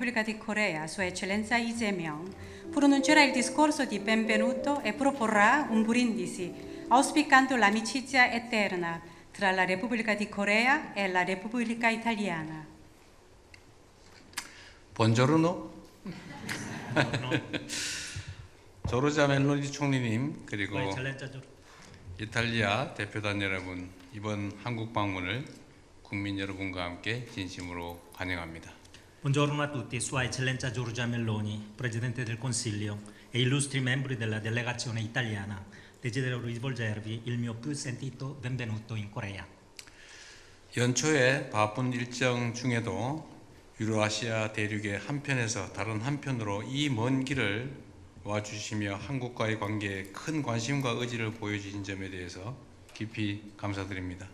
Repubblica di Corea, Sua Eccellenza Lee Jae-myung, pronuncerà il discorso di benvenuto e proporrà un brindisi, auspicando l'amicizia eterna tra la Repubblica di Corea e la Repubblica Italiana. Buongiorno. 조르자 멜로니 총리님 그리고 이탈리아 대표단 여러분, 이번 한국 방문을 국민 여러분과 함께 진심으로 환영합니다. Buongiorno a tutti, Sua Eccellenza Giorgia Meloni, Presidente del Consiglio e illustri membri della delegazione italiana. Desidero rivolgervi il mio più sentito benvenuto in Corea. 연초에 바쁜 일정 중에도 유로아시아 대륙의 한편에서 다른 한편으로 이 먼 길을 와주시며 한국과의 관계에 큰 관심과 의지를 보여주신 점에 대해서 깊이 감사드립니다.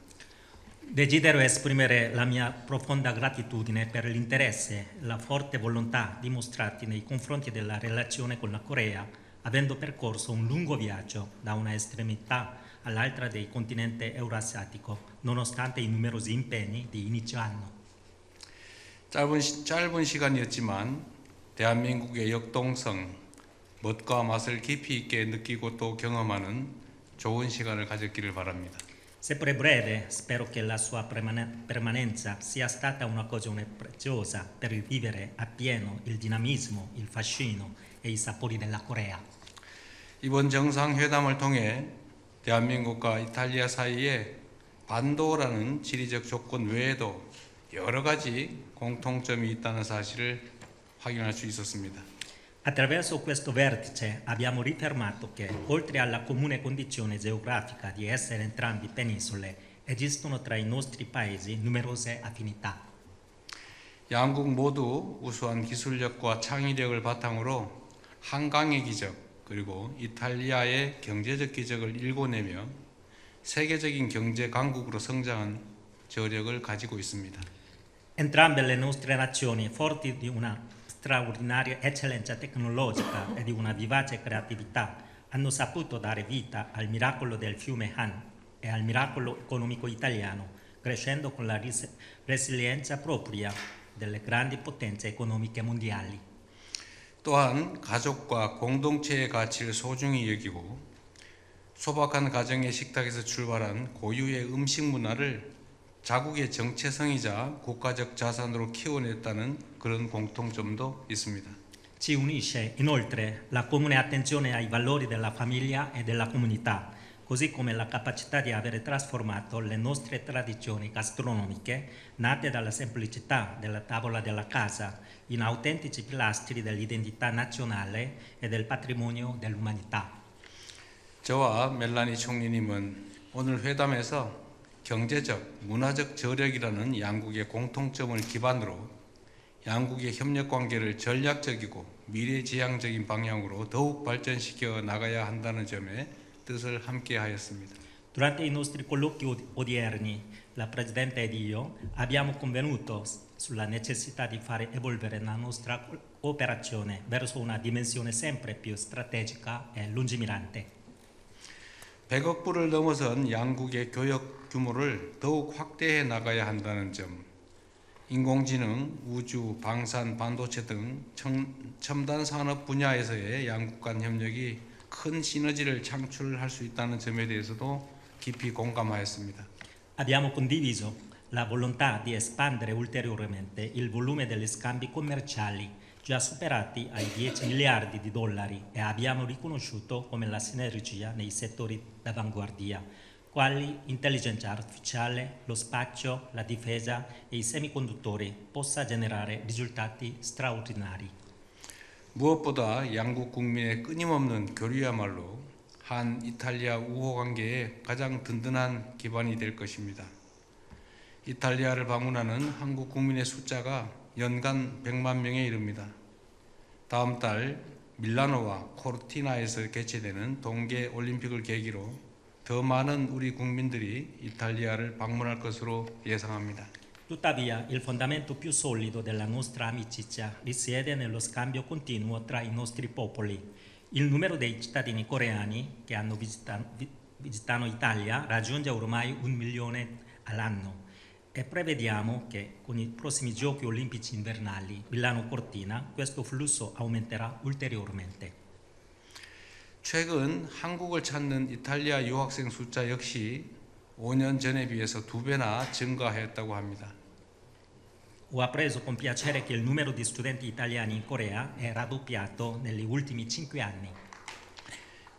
Desidero esprimere la mia profonda gratitudine per l'interesse e la forte volontà dimostrati nei confronti della relazione con la Corea, avendo percorso un lungo viaggio da una estremità all'altra del continente eurasiatico, nonostante i numerosi impegni di inizio anno. 짧은 시간이었지만 대한민국의 역동성, 멋과 맛을 깊이 있게 느끼고 또 경험하는 좋은 시간을 가졌기를 바랍니다. Seppure breve, spero che la sua permanenza sia stata un'occasione preziosa per vivere appieno il dinamismo, il fascino e i sapori della Corea. 이번 정상회담을 통해 대한민국과 이탈리아 사이에 반도라는 지리적 조건 외에도 여러 가지 공통점이 있다는 사실을 확인할 수 있었습니다. Attraverso questo vertice abbiamo rifermato che, oltre alla comune condizione geografica di essere entrambi penisole, esistono tra i nostri paesi numerose affinità. 양국 모두 우수한 기술력과 창의력을 바탕으로 한강의 기적 그리고 이탈리아의 경제적 기적을 일궈내며 세계적인 경제 강국으로 성장한 저력을 가지고 있습니다. Entrambe le nostre nazioni, forti di una straordinaria eccellenza tecnologica e di una vivace creatività, hanno saputo dare vita al miracolo del fiume Han e al miracolo economico italiano, crescendo con la resilienza propria delle grandi potenze economiche mondiali. 또한 가족과 공동체의 가치를 소중히 여기고 소박한 가정의 식탁에서 출발한 고유의 음식 문화를 자국의 정체성이자 국가적 자산으로 키워냈다는 그런 공통점도 있습니다. Ci unisce inoltre la comune attenzione ai valori della famiglia e della comunità, così come la capacità di avere trasformato le nostre tradizioni gastronomiche, nate dalla semplicità della tavola della casa, in autentici pilastri dell'identità nazionale e del patrimonio dell'umanità. 저와 멜라니 총리님은 오늘 회담에서 경제적, 문화적 저력이라는 양국의 공통점을 기반으로 양국의 협력 관계를 전략적이고 미래지향적인 방향으로 더욱 발전시켜 나가야 한다는 점에 뜻을 함께 하였습니다. Durante i nostri colloqui odierni, la Presidente ed io abbiamo convenuto sulla necessità di fare evolvere la nostra cooperazione verso una dimensione sempre più strategica e lungimirante. 100억 불을 넘어선 양국의 교역 규모를 더욱 확대해 나가야 한다는 점, 인공지능, 우주, 방산, 반도체 등 첨단 산업 분야에서의 양국 간 협력이 큰 시너지를 창출할 수 있다는 점에 대해서도 깊이 공감하였습니다. Abbiamo condiviso la volontà di espandere ulteriormente il volume degli scambi commerciali già superati ai 10 miliardi di dollari e abbiamo riconosciuto come la sinergia nei settori d'avanguardia, quali intelligenza artificiale, lo spazio, la difesa e i semiconduttori, possa generare risultati straordinari. 무엇보다 양국 국민의 끊임없는 교류야말로 한 이탈리아 우호 관계의 가장 든든한 기반이 될 것입니다. 이탈리아를 방문하는 한국 국민의 숫자가 연간 100만 명에 이릅니다. 다음 달 밀라노와 코르티나에서 개최되는 동계 올림픽을 계기로 더 많은 우리 국민들이 이탈리아를 방문할 것으로 예상합니다. Tuttavia, il fondamento più solido della nostra amicizia risiede nello scambio continuo tra i nostri popoli. Il numero dei cittadini coreani che visitano Italia raggiunge ormai 1 milione all'anno E prevediamo che con i prossimi giochi olimpici invernali Milano-Cortina questo flusso aumenterà ulteriormente. 최근 한국을 찾는 이탈리아 유학생 숫자 역시 5년 전에 비해서 2배나 증가했다고 합니다. Ho appreso con piacere che il numero di studenti italiani in Corea è raddoppiato negli ultimi 5 anni.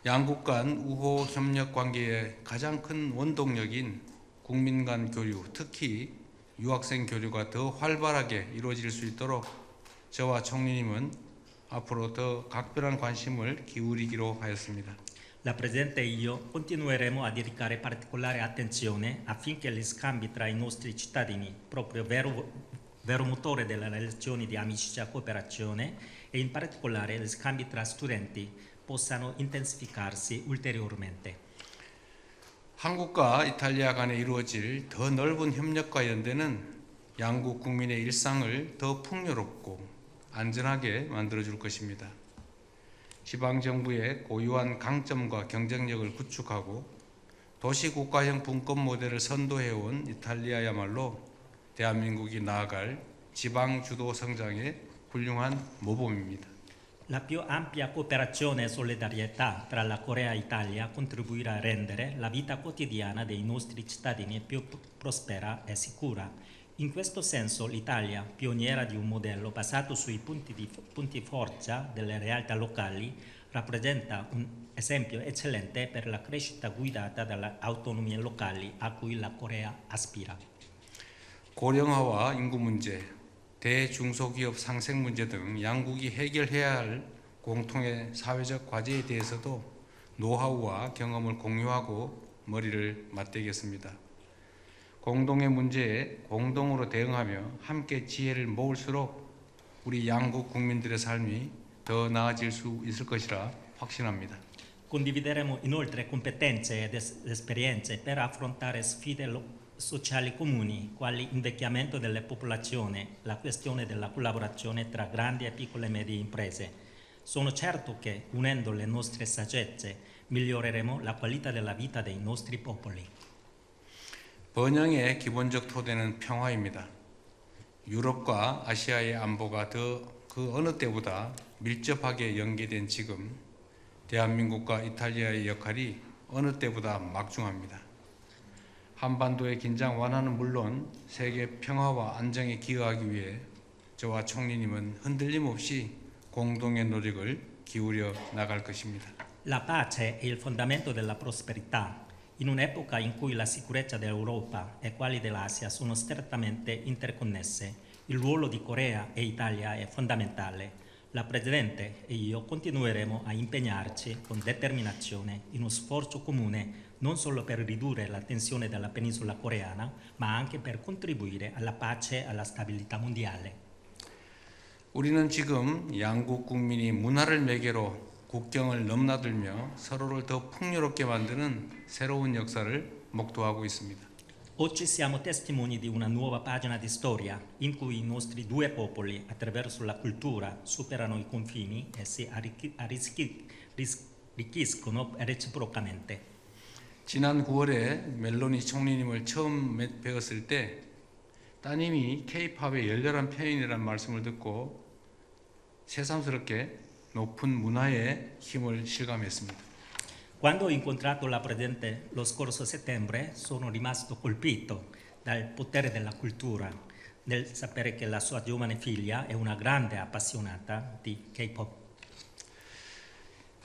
양국 간 우호 협력 관계의 가장 큰 원동력인 국민 간 교류, 특히 유학생 교류가 더 활발하게 이루어질 수 있도록 저와 총리님은 앞으로 더 각별한 관심을 기울이기로 하였습니다. La Presidente e io continueremo a dedicare particolare attenzione affinché gli scambi tra i nostri cittadini, proprio vero motore delle relazioni di amicizia e cooperazione, e in particolare gli scambi tra studenti, possano intensificarsi ulteriormente. 한국과 이탈리아 간에 이루어질 더 넓은 협력과 연대는 양국 국민의 일상을 더 풍요롭고 안전하게 만들어줄 것입니다. 지방정부의 고유한 강점과 경쟁력을 구축하고 도시국가형 분권 모델을 선도해온 이탈리아야말로 대한민국이 나아갈 지방주도 성장의 훌륭한 모범입니다. La più ampia cooperazione e solidarietà tra la Corea e l'Italia contribuirà a rendere la vita quotidiana dei nostri cittadini più prospera e sicura. In questo senso l'Italia, pioniera di un modello basato sui punti forza delle realtà locali, rappresenta un esempio eccellente per la crescita guidata dalle autonomie locali a cui la Corea aspira. 고령화와 인구 문제, 대중소기업 상생 문제 등 양국이 해결해야 할 공통의 사회적 과제에 대해서도 노하우와 경험을 공유하고 머리를 맞대겠습니다. 공동의 문제에 공동으로 대응하며 함께 지혜를 모을수록 우리 양국 국민들의 삶이 더 나아질 수 있을 것이라 확신합니다. Condivideremo inoltre competenze ed esperienze per affrontare sfide sociali comuni, quali invecchiamento delle popolazioni, la questione della collaborazione tra grandi e piccole e medie imprese. Sono certo che, unendo le nostre saggezze, miglioreremo la qualità della vita dei nostri popoli. 번영의 기본적 토대는 평화입니다. 유럽과 아시아의 안보가 그 어느 때보다 밀접하게 연계된 지금 대한민국과 이탈리아의 역할이 어느 때보다 막중합니다. 한반도의 긴장 완화는 물론 세계 평화와 안정에 기여하기 위해 저와 총리님은 흔들림 없이 공동의 노력을 기울여 나갈 것입니다. La pace è il fondamento della prosperità. In un'epoca in cui la sicurezza dell'Europa e quella dell'Asia sono strettamente interconnesse, il ruolo di Corea e Italia è fondamentale. La Presidente e io continueremo a impegnarci con determinazione in uno sforzo comune non solo per ridurre la tensione della penisola coreana, ma anche per contribuire alla pace e alla stabilità mondiale. 우리는 지금 양국 국민이 문화를 매개로 국경을 넘나들며 서로를 더 풍요롭게 만드는 새로운 역사를 목도하고 있습니다. Oggi siamo testimoni di una nuova pagina di storia in cui i nostri due popoli, attraverso la cultura, superano i confini e si arricchiscono reciprocamente. 지난 9월에 멜로니 총리님을 처음 뵈었을 때 따님이 K-팝의 열렬한 팬이라는 말씀을 듣고 새삼스럽게 높은 문화의 힘을 실감했습니다. Quando ho incontrato la Presidente lo scorso settembre sono rimasto colpito dal potere della cultura, nel sapere che la sua giovane figlia è una grande appassionata di K-pop.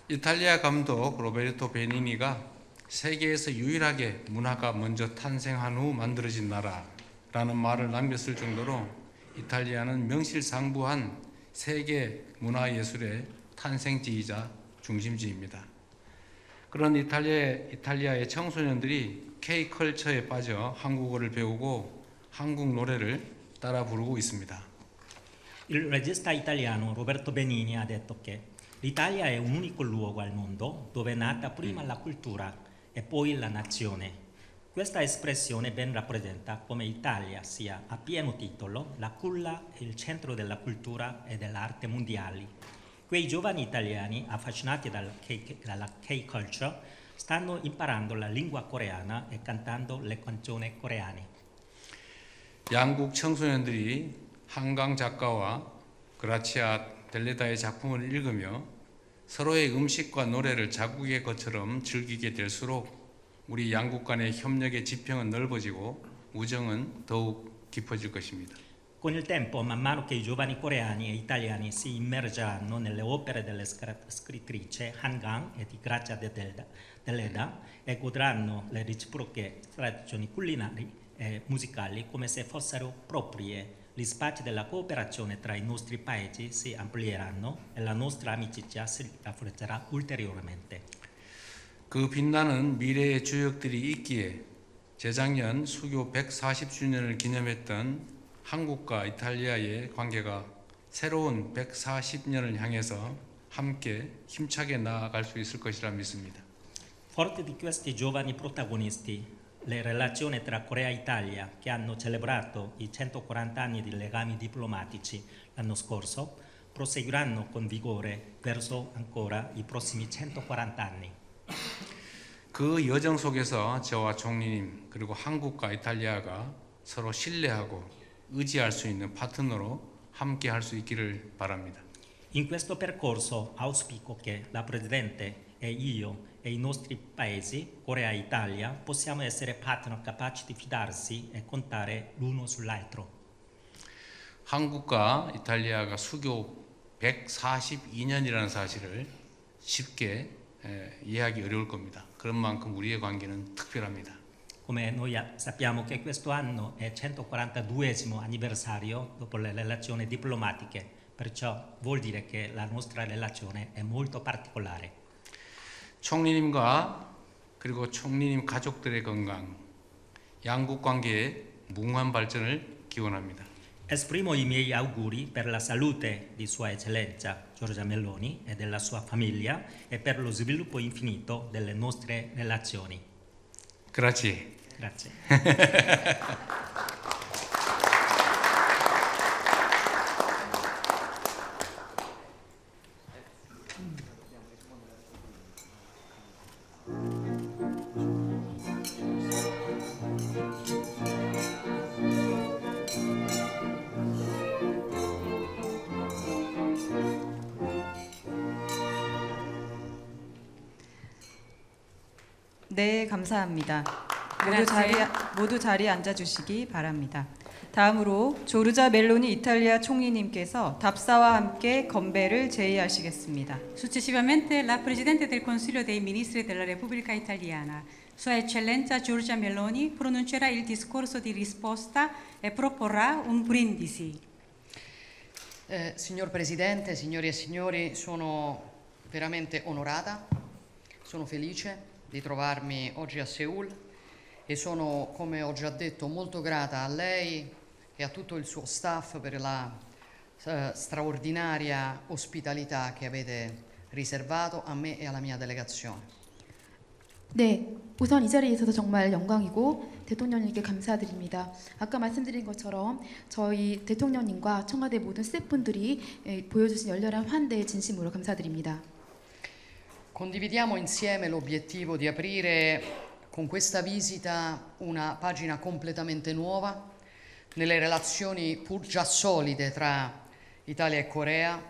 이탈리아 감독 로베르토 베니니가 세계에서 유일하게 문화가 먼저 탄생한 후 만들어진 나라라는 말을 남겼을 정도로 이탈리아는 명실상부한 세계 문화예술의 탄생지이자 중심지입니다. 그런 이탈리아의 청소년들이 K-컬처에 빠져 한국어를 배우고 한국 노래를 따라 부르고 있습니다. Il regista italiano Roberto Benigni ha detto che l'Italia è un unico luogo al mondo dove è nata prima la cultura e poi la nazione. Questa espressione ben rappresenta come l'Italia sia a pieno titolo la culla e il centro della cultura e dell'arte mondiali. Quei giovani italiani affascinati dalla K-culture stanno imparando la lingua coreana e cantando le canzoni coreane. 양국 청소년들이 한강 작가와 그라치아 델레다의 작품을 읽으며 서로의 음식과 노래를 자국의 것처럼 즐기게 될수록 우리 양국 간의 협력의 지평은 넓어지고 우정은 더욱 깊어질 것입니다. Con il tempo, man mano che i giovani coreani e italiani si immergeranno nelle opere delle scrittrice Han Gang e di Grazia Deledda e godranno le reciproche tradizioni culinari e musicali come se fossero proprie, gli spazi della cooperazione tra i nostri paesi si amplieranno e la nostra amicizia si rafforzerà ulteriormente. 그 빛나는 미래의 주역들이 있기에 재작년 수교 140주년을 기념했던 한국과 이탈리아의 관계가 새로운 140년을 향해서 함께 힘차게 나아갈 수 있을 것이라 믿습니다. Forte di questi giovani protagonisti, le relazioni tra Corea e Italia, che hanno celebrato i 140 anni di legami diplomatici l'anno scorso, proseguiranno con vigore verso ancora i prossimi 140 anni. 그 여정 속에서 저와 총리님 그리고 한국과 이탈리아가 서로 신뢰하고 의지할 수 있는 파트너로 함께 할 수 있기를 바랍니다. In questo percorso auspico che la Presidente e io e i nostri paesi, Corea e Italia, possiamo essere partner capaci di fidarsi e contare l'uno sull'altro. 한국과 이탈리아가 수교 142년이라는 사실을 쉽게 이해하기 어려울 겁니다. 그런 만큼 우리의 관계는 특별합니다. Come noi sappiamo che questo anno è il 142esimo anniversario dopo le relazioni diplomatiche, perciò vuol dire che la nostra relazione è molto particolare. 총리님과 그리고 총리님 가족들의 건강, 양국 관계의 무궁한 발전을 기원합니다. Esprimo i miei auguri per la salute di Sua Eccellenza Giorgia Meloni e della sua famiglia e per lo sviluppo infinito delle nostre relazioni. Grazie. Grazie. 네, 감사합니다. Grazie. 모두 자리에 앉아주시기 바랍니다. 다음으로 조르자 멜로니 이탈리아 총리님께서 답사와 함께 건배를 제의하시겠습니다. Successivamente la Presidente del Consiglio dei Ministri della Repubblica Italiana, Sua Eccellenza Giorgia Meloni, pronuncerà il discorso di risposta e proporrà un brindisi. Signor Presidente, signori e signori, sono veramente onorata, sono felice di trovarmi oggi a Seul e sono, come ho già detto, molto grata a lei e a tutto il suo staff per la straordinaria ospitalità che avete riservato a me e alla mia delegazione. 네, 우선 이 자리에 있어서 정말 영광이고 대통령님께 감사드립니다. 아까 말씀드린 것처럼 저희 대통령님과 청와대 모든 스태프분들이 보여주신 열렬한 환대에 진심으로 감사드립니다. Condividiamo insieme l'obiettivo di aprire con questa visita una pagina completamente nuova nelle relazioni pur già solide tra Italia e Corea.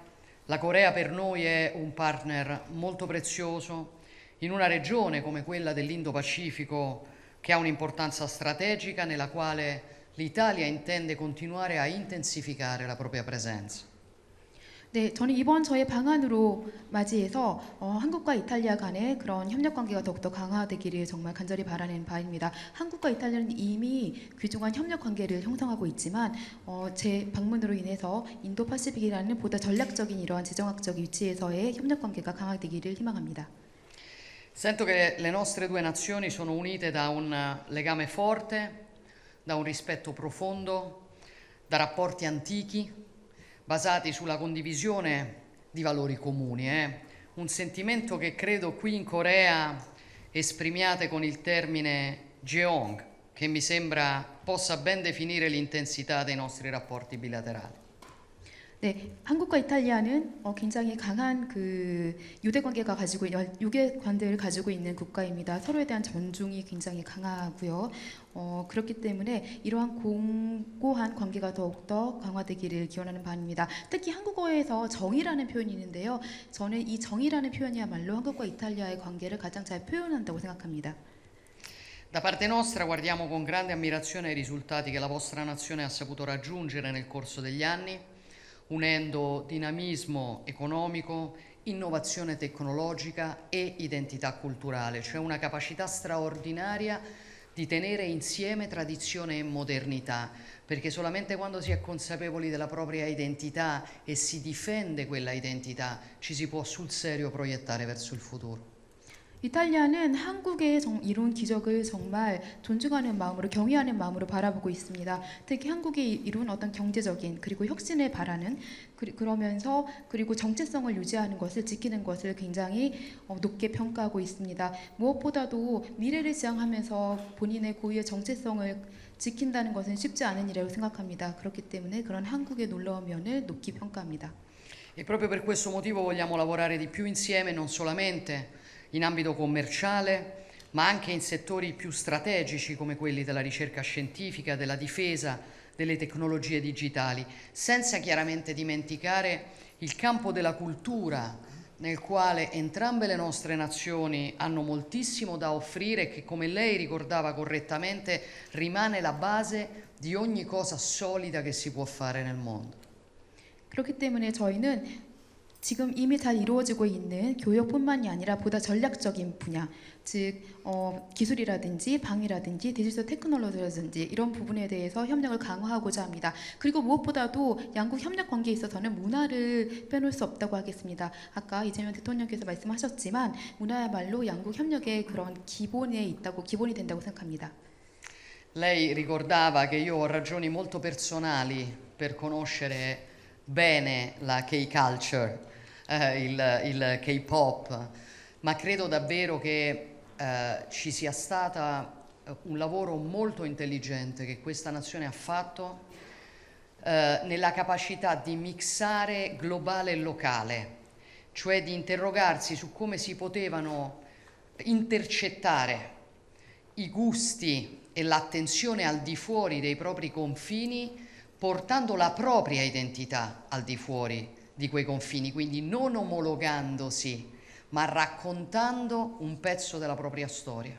La Corea per noi è un partner molto prezioso in una regione come quella dell'Indo-Pacifico che ha un'importanza strategica nella quale l'Italia intende continuare a intensificare la propria presenza. 네, 저는 이번 저의 방안으로 맞이해서 한국과 이탈리아 간의 그런 협력 관계가 더욱더 강화되기를 정말 간절히 바라는 바입니다. 한국과 이탈리아는 이미 귀중한 협력 관계를 형성하고 있지만 제 방문으로 인해서 인도파시픽이라는 보다 전략적인 이러한 지정학적 위치에서의 협력 관계가 강화되기를 희망합니다. Sento che le nostre due nazioni sono unite da un legame forte, da un rispetto profondo, da rapporti antichi basati sulla condivisione di valori comuni. Un sentimento che credo qui in Corea esprimiate con il termine Jeong, che mi sembra possa ben definire l'intensità dei nostri rapporti bilaterali. 네, 한국과 이탈리아는 굉장히 강한 그 유대 관계를 가지고 있는 국가입니다. 서로에 대한 존중이 굉장히 강하고요. 그렇기 때문에 이러한 공고한 관계가 더욱더 강화되기를 기원하는 바입니다. 특히 한국어에서 정이라는 표현이 있는데요. 저는 이 정이라는 표현이야말로 한국과 이탈리아의 관계를 가장 잘 표현한다고 생각합니다. Da parte nostra guardiamo con grande ammirazione ai risultati che la vostra nazione ha saputo raggiungere nel corso degli anni, unendo dinamismo economico, innovazione tecnologica e identità culturale, cioè una capacità straordinaria di tenere insieme tradizione e modernità, perché solamente quando si è consapevoli della propria identità e si difende quella identità ci si può sul serio proiettare verso il futuro. 이탈리아는 한국의 이룬 기적을 정말 존중하는 마음으로 경외하는 마음으로 바라보고 있습니다. 특히 한국이 이룬 어떤 경제적인 그리고 혁신을 바라는 그러면서 그리고 정체성을 유지하는 것을 지키는 것을 굉장히 높게 평가하고 있습니다. 무엇보다도 미래를 지향하면서 본인의 고유의 정체성을 지킨다는 것은 쉽지 않은 일이라고 생각합니다. 그렇기 때문에 그런 한국의 놀라운 면을 높이 평가합니다. E proprio per questo motivo vogliamo lavorare di più insieme, non solamente in ambito commerciale, ma anche in settori più strategici come quelli della ricerca scientifica, della difesa, delle tecnologie digitali, senza chiaramente dimenticare il campo della cultura, nel quale entrambe le nostre nazioni hanno moltissimo da offrire e che, come lei ricordava correttamente, rimane la base di ogni cosa solida che si può fare nel mondo. 그렇기 때문에 저희는 지금 이미 잘 이루어지고 있는 교역뿐만이 아니라 보다 전략적인 분야, 즉 기술이라든지 방위라든지 디지털 테크놀로지라든지 이런 부분에 대해서 협력을 강화하고자 합니다. 그리고 무엇보다도 양국 협력 관계에 있어서는 문화를 빼놓을 수 없다고 하겠습니다. 아까 이재명 대통령께서 말씀하셨지만 문화야말로 양국 협력의 그런 기본이 된다고 생각합니다. Lei ricordava che io ho ragioni molto personali per conoscere bene la K-culture, il K-pop, ma credo davvero che ci sia stato un lavoro molto intelligente che questa nazione ha fatto nella capacità di mixare globale e locale, cioè di interrogarsi su come si potevano intercettare i gusti e l'attenzione al di fuori dei propri confini, portando la propria identità al di fuori di quei confini, quindi non omologandosi, ma raccontando un pezzo della propria storia.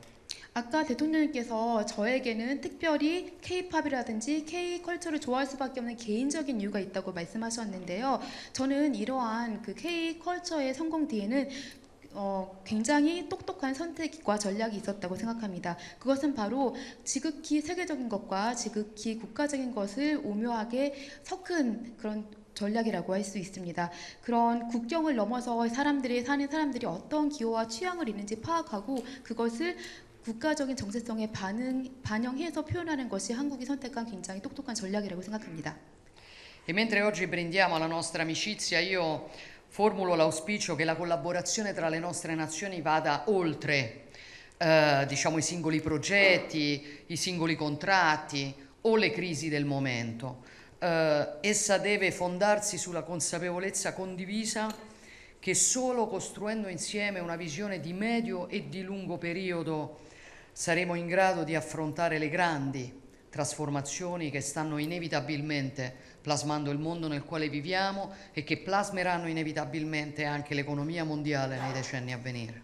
아까 대통령님께서 저에게는 특별히 K-팝이라든지 K-컬처를 좋아할 수밖에 없는 개인적인 이유가 있다고 말씀하셨는데요. 저는 이러한 그 K-컬처의 성공 뒤에는 굉장히 똑똑한 선택과 전략이 있었다고 생각합니다. 그것은 바로 지극히 세계적인 것과 지극히 국가적인 것을 오묘하게 섞은 그런 전략이라고 할 수 있습니다. 그런 국경을 넘어서 사는 사람들이 어떤 기호와 취향을 있는지 파악하고 그것을 국가적인 정체성에 반영해서 표현하는 것이 한국이 선택한 굉장히 똑똑한 전략이라고 생각합니다. E mentre oggi brindiamo alla nostra amicizia, io formulo l'auspicio che la collaborazione tra le nostre nazioni vada oltre diciamo, i singoli progetti, i singoli contratti o le crisi del momento. Essa deve fondarsi sulla consapevolezza condivisa che solo costruendo insieme una visione di medio e di lungo periodo saremo in grado di affrontare le grandi trasformazioni che stanno inevitabilmente plasmando il mondo nel quale viviamo e che plasmeranno inevitabilmente anche l'economia mondiale nei decenni a venire.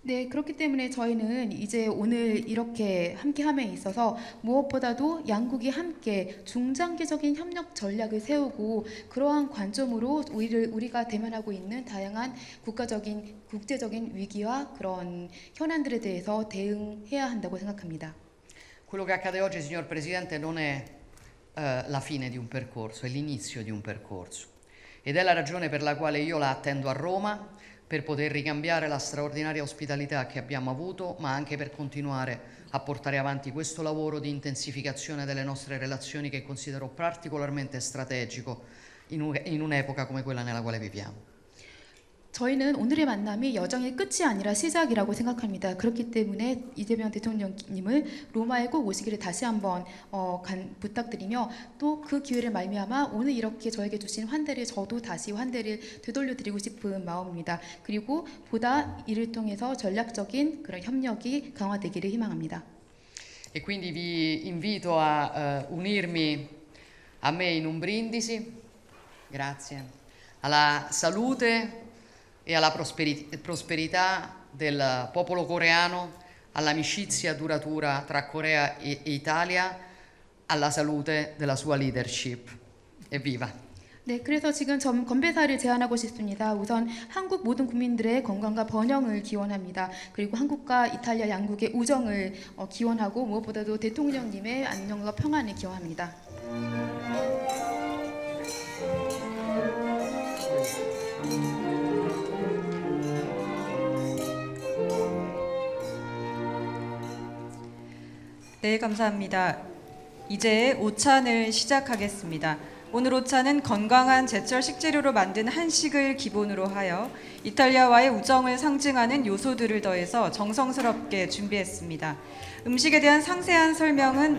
네, 그렇기 때문에 저희는 이제 오늘 이렇게 함께함에 있어서 무엇보다도 양국이 함께 중장기적인 협력 전략을 세우고 그러한 관점으로 우리가 대면하고 있는 다양한 국제적인 위기와 그런 현안들에 대해서 대응해야 한다고 생각합니다. Quello che accade oggi, signor Presidente, non è la fine di un percorso, è l'inizio di un percorso. Ed è la ragione per la quale io la attendo a Roma, per poter ricambiare la straordinaria ospitalità che abbiamo avuto, ma anche per continuare a portare avanti questo lavoro di intensificazione delle nostre relazioni che considero particolarmente strategico in un'epoca come quella nella quale viviamo. 저희는 오늘의 만남이 여정의 끝이 아니라 시작이라고 생각합니다. 그렇기 때문에 이재명 대통령님을 로마에 꼭 오시기를 다시 한번 부탁드리며 또 그 기회를 말미암아 오늘 이렇게 저에게 주신 환대를 저도 다시 환대를 되돌려드리고 싶은 마음입니다. 그리고 보다 이를 통해서 전략적인 그런 협력이 강화되기를 희망합니다. E quindi vi invito a unirmi a me in un brindisi, grazie, alla salute e alla prosperità del popolo coreano, all'amicizia duratura tra Corea e Italia, alla salute della sua leadership. Evviva! 네, 그래서 지금 건배사를 제안하고 싶습니다. 우선 한국 모든 국민들의 건강과 번영을 기원합니다. 그리고 한국과 이탈리아 양국의 우정을 기원하고 무엇보다도 대통령님의 안녕과 평안을 기원합니다. 네, 감사합니다. 이제 오찬을 시작하겠습니다. 오늘 오찬은 건강한 제철 식재료로 만든 한식을 기본으로 하여 이탈리아와의 우정을 상징하는 요소들을 더해서 정성스럽게 준비했습니다. 음식에 대한 상세한 설명은